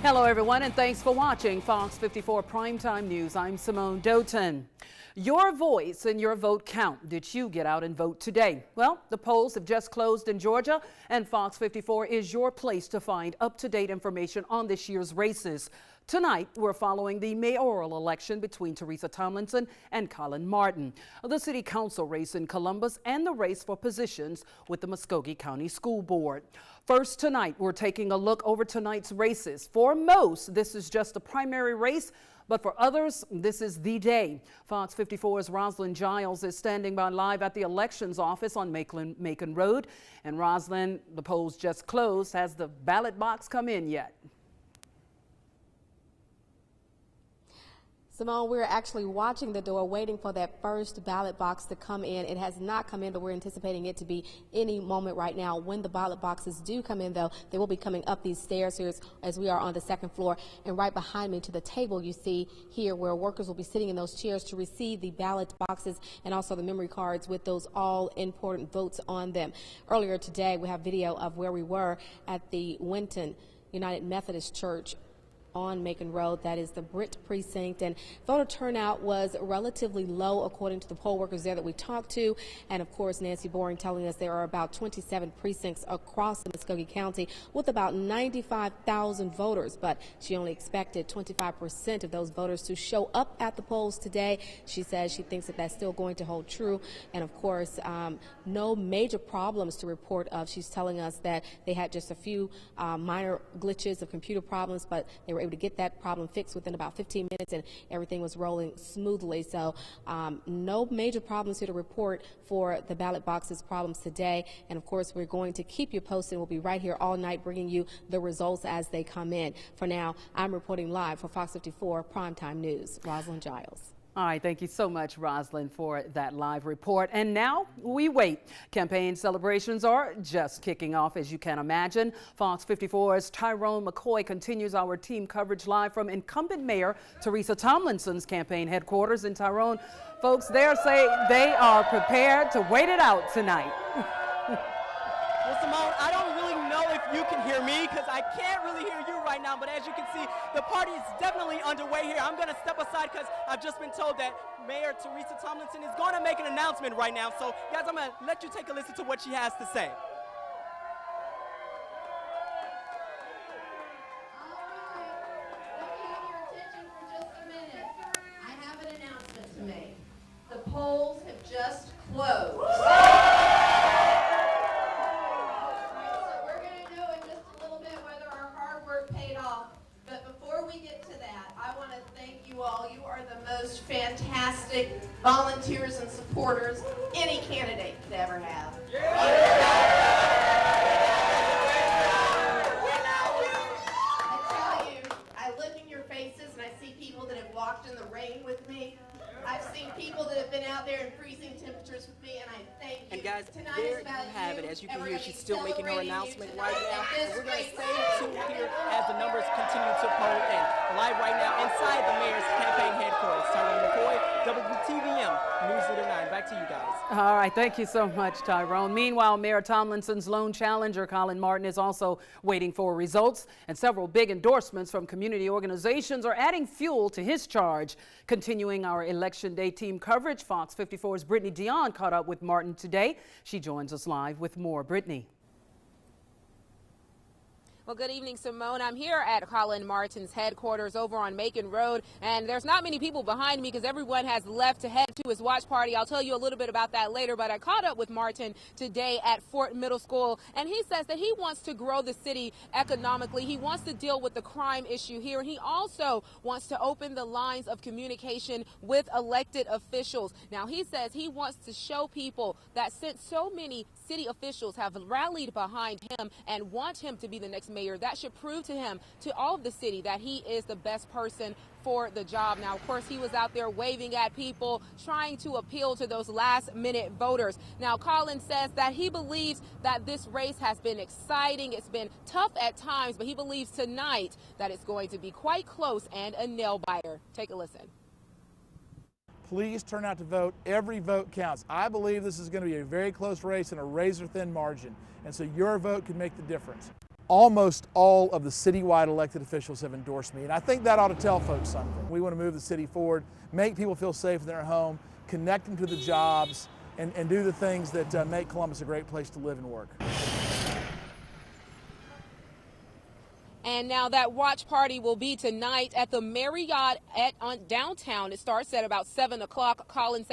Hello, everyone, and thanks for watching Fox 54 Primetime News. I'm Simone Doughton. Your voice and your vote count. Did you get out and vote today? Well, the polls have just closed in Georgia, and Fox 54 is your place to find up-to-date information on this year's races. Tonight, we're following the mayoral election between Teresa Tomlinson and Colin Martin, the city council race in Columbus, and the race for positions with the Muskogee County School Board. First tonight, we're taking a look over tonight's races. For most, this is just a primary race, but for others, this is the day. Fox 54's Rosalind Giles is standing by live at the elections office on Macon Road. And Rosalind, the polls just closed. Has the ballot box come in yet? Simone, we're actually watching the door, waiting for that first ballot box to come in. It has not come in, but we're anticipating it to be any moment right now. When the ballot boxes do come in, though, they will be coming up these stairs here as we are on the second floor. And right behind me to the table you see here where workers will be sitting in those chairs to receive the ballot boxes and also the memory cards with those all important votes on them. Earlier today, we have video of where we were at the Winton United Methodist Church on Macon Road. That is the Britt precinct, and voter turnout was relatively low according to the poll workers there that we talked to. And of course, Nancy Boring telling us there are about 27 precincts across the Muskogee County with about 95,000 voters, but she only expected 25% of those voters to show up at the polls today. She says she thinks that that's still going to hold true, and of course no major problems to report of. She's telling us that they had just a few minor glitches of computer problems, but they were able to get that problem fixed within about 15 minutes and everything was rolling smoothly. So no major problems here to report for the ballot boxes problems today. And of course, we're going to keep you posted. We'll be right here all night bringing you the results as they come in. For now, I'm reporting live for Fox 54 Primetime News. Rosalind Giles. All right, thank you so much, Rosalind, for that live report. And now we wait. Campaign celebrations are just kicking off, as you can imagine. Fox 54's Tyrone McCoy continues our team coverage live from incumbent Mayor Teresa Tomlinson's campaign headquarters in Tyrone. Folks there say they are prepared to wait it out tonight. Well, Simone, I don't really know if you can hear me because I can't really hear you right now, but as you can see, the party is definitely underway here. I'm going to step aside because I've just been told that Mayor Teresa Tomlinson is going to make an announcement right now. So, guys, I'm going to let you take a listen to what she has to say. All right, let me have your attention for just a minute. I have an announcement to make. The polls have just closed. You are the most fantastic volunteers and supporters any candidate could ever have. I tell you, I look in your faces and I see people that have walked in the rain with me. I've seen people that have been out there in freezing temperatures with me, and I thank you. And guys, tonight there is about you have it. As you can hear, she's still making her celebrating announcement you right tonight now. at this We're going to great stay tuned here as the numbers continue to poll. And live right now inside the mayor's campaign headquarters. Tyrone McCoy, WTVM News Leader 9. Back to you guys. All right, thank you so much, Tyrone. Meanwhile, Mayor Tomlinson's lone challenger, Colin Martin, is also waiting for results, and several big endorsements from community organizations are adding fuel to his charge. Continuing our Election Day team coverage, Fox 54's Brittany Dion caught up with Martin today. She joins us live with more. Brittany. Well, good evening, Simone. I'm here at Colin Martin's headquarters over on Macon Road, and there's not many people behind me because everyone has left to head to his watch party. I'll tell you a little bit about that later, but I caught up with Martin today at Fort Middle School, and he says that he wants to grow the city economically. He wants to deal with the crime issue here, and he also wants to open the lines of communication with elected officials. Now, he says he wants to show people that since so many city officials have rallied behind him and want him to be the next mayor, that should prove to him, to all of the city, that he is the best person for the job. Now, of course, he was out there waving at people, trying to appeal to those last-minute voters. Now, Colin says that he believes that this race has been exciting. It's been tough at times, but he believes tonight that it's going to be quite close and a nail-biter. Take a listen. Please turn out to vote. Every vote counts. I believe this is going to be a very close race and a razor-thin margin, and so your vote can make the difference. almost all of the citywide elected officials have endorsed me, and I think that ought to tell folks something. We want to move the city forward, make people feel safe in their home, connect them to the jobs, and do the things that make Columbus a great place to live and work. And now that watch party will be tonight at the Marriott downtown. It starts at about 7 o'clock. Colin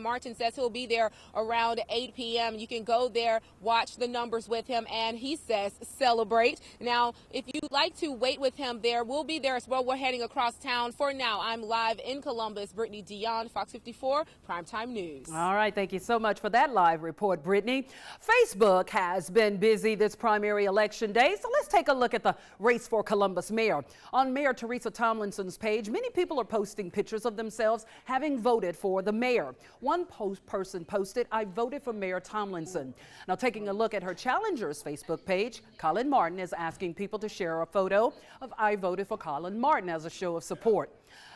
Martin says he'll be there around 8 p.m. You can go there, watch the numbers with him, and he says celebrate. Now, if you'd like to wait with him there, we'll be there as well. We're heading across town. For now, I'm live in Columbus. Brittany Dion, Fox 54, Primetime News. All right, thank you so much for that live report, Brittany. Facebook has been busy this primary election day, so let's take a look at the race for Columbus mayor. On Mayor Teresa Tomlinson's page, many people are posting pictures of themselves having voted for the mayor. One person posted, "I voted for Mayor Tomlinson." Now, taking a look at her challenger's Facebook page, Colin Martin is asking people to share a photo of "I voted for Colin Martin" as a show of support.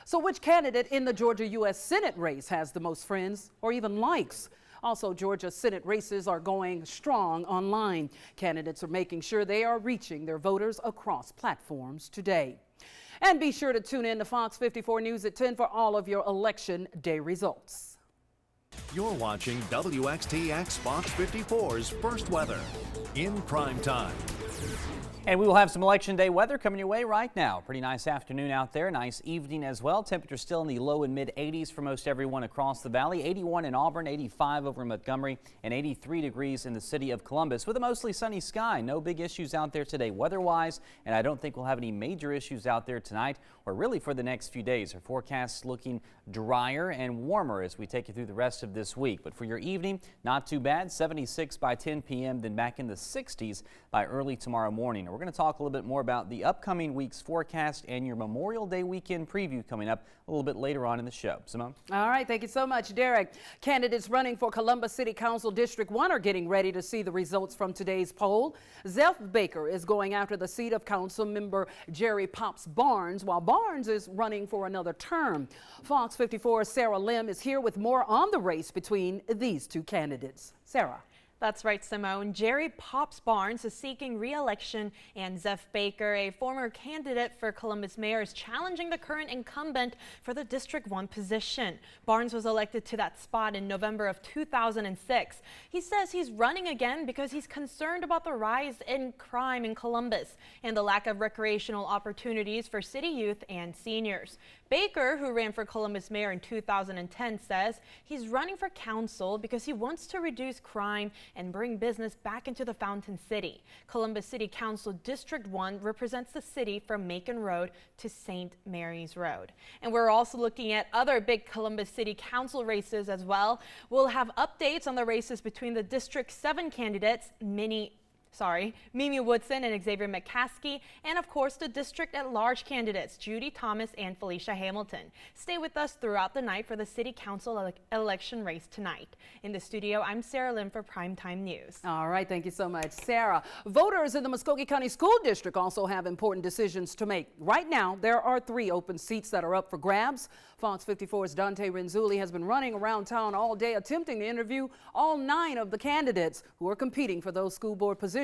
So which candidate in the Georgia U.S. Senate race has the most friends or even likes? Also, Georgia Senate races are going strong online. Candidates are making sure they are reaching their voters across platforms today. And be sure to tune in to Fox 54 News at 10 for all of your election day results. You're watching WXTX Fox 54's First Weather in prime time. And we will have some election day weather coming your way right now. Pretty nice afternoon out there, nice evening as well. Temperatures still in the low and mid 80s for most everyone across the valley. 81 in Auburn, 85 over in Montgomery, and 83 degrees in the city of Columbus with a mostly sunny sky. No big issues out there today weather-wise, and I don't think we'll have any major issues out there tonight or really for the next few days. Our forecast looking drier and warmer as we take you through the rest of this week. But for your evening, not too bad. 76 by 10 p.m., then back in the 60s by early tomorrow morning. We're going to talk a little bit more about the upcoming week's forecast and your Memorial Day weekend preview coming up a little bit later on in the show. Simone? All right, thank you so much, Derek. Candidates running for Columbus City Council District 1 are getting ready to see the results from today's poll. Zeph Baker is going after the seat of Council Member Jerry Pops Barnes, while Barnes is running for another term. Fox 54's Sarah Lim is here with more on the race between these two candidates. Sarah. That's right, Simone. Jerry Pops Barnes is seeking re-election, and Zeph Baker, a former candidate for Columbus mayor, is challenging the current incumbent for the District 1 position. Barnes was elected to that spot in November of 2006. He says he's running again because he's concerned about the rise in crime in Columbus and the lack of recreational opportunities for city youth and seniors. Baker, who ran for Columbus mayor in 2010, says he's running for council because he wants to reduce crime and bring business back into the Fountain City. Columbus City Council District 1 represents the city from Macon Road to St. Mary's Road. And we're also looking at other big Columbus City Council races as well. We'll have updates on the races between the District 7 candidates, Mimi Woodson and Xavier McCaskey, and of course the district at large candidates, Judy Thomas and Felicia Hamilton. Stay with us throughout the night for the City Council election race tonight. In the studio, I'm Sarah Lim for Primetime News. All right, thank you so much, Sarah. Voters in the Muskogee County School District also have important decisions to make. Right now, there are 3 open seats that are up for grabs. Fox 54's Dante Renzulli has been running around town all day attempting to interview all 9 of the candidates who are competing for those school board positions.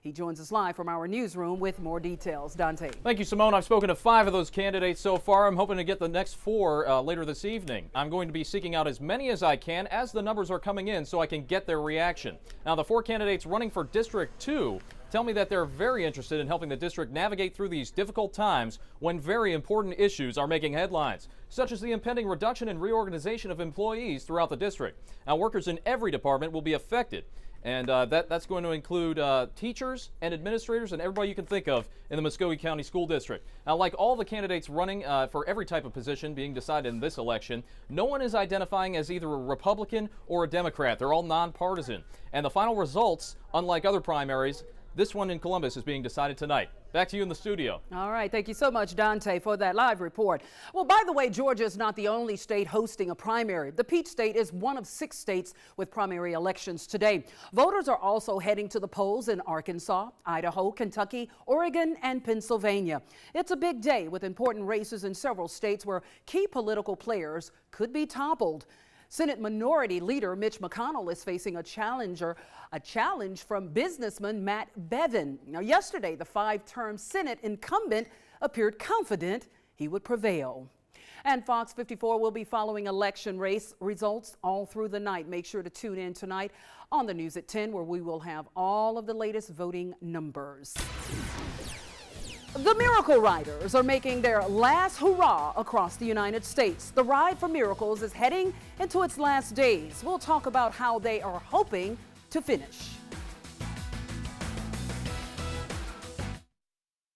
He joins us live from our newsroom with more details. Dante. Thank you, Simone. I've spoken to 5 of those candidates so far. I'm hoping to get the next 4 later this evening. I'm going to be seeking out as many as I can as the numbers are coming in so I can get their reaction. Now, the 4 candidates running for District 2 tell me that they're very interested in helping the district navigate through these difficult times when very important issues are making headlines, such as the impending reduction and reorganization of employees throughout the district. Now, workers in every department will be affected. And that's going to include teachers and administrators and everybody you can think of in the Muskogee County School District. Now, like all the candidates running for every type of position being decided in this election, no one is identifying as either a Republican or a Democrat. They're all nonpartisan. And the final results, unlike other primaries, this one in Columbus is being decided tonight. Back to you in the studio. All right. Thank you so much, Dante, for that live report. Well, by the way, Georgia is not the only state hosting a primary. The Peach State is one of 6 states with primary elections today. Voters are also heading to the polls in Arkansas, Idaho, Kentucky, Oregon, and Pennsylvania. It's a big day with important races in several states where key political players could be toppled. Senate Minority Leader Mitch McConnell is facing a challenge from businessman Matt Bevin. Now, yesterday, the 5-term Senate incumbent appeared confident he would prevail. And Fox 54 will be following election race results all through the night. Make sure to tune in tonight on the news at 10, where we will have all of the latest voting numbers. The Miracle Riders are making their last hurrah across the United States. The Ride for Miracles is heading into its last days. We'll talk about how they are hoping to finish.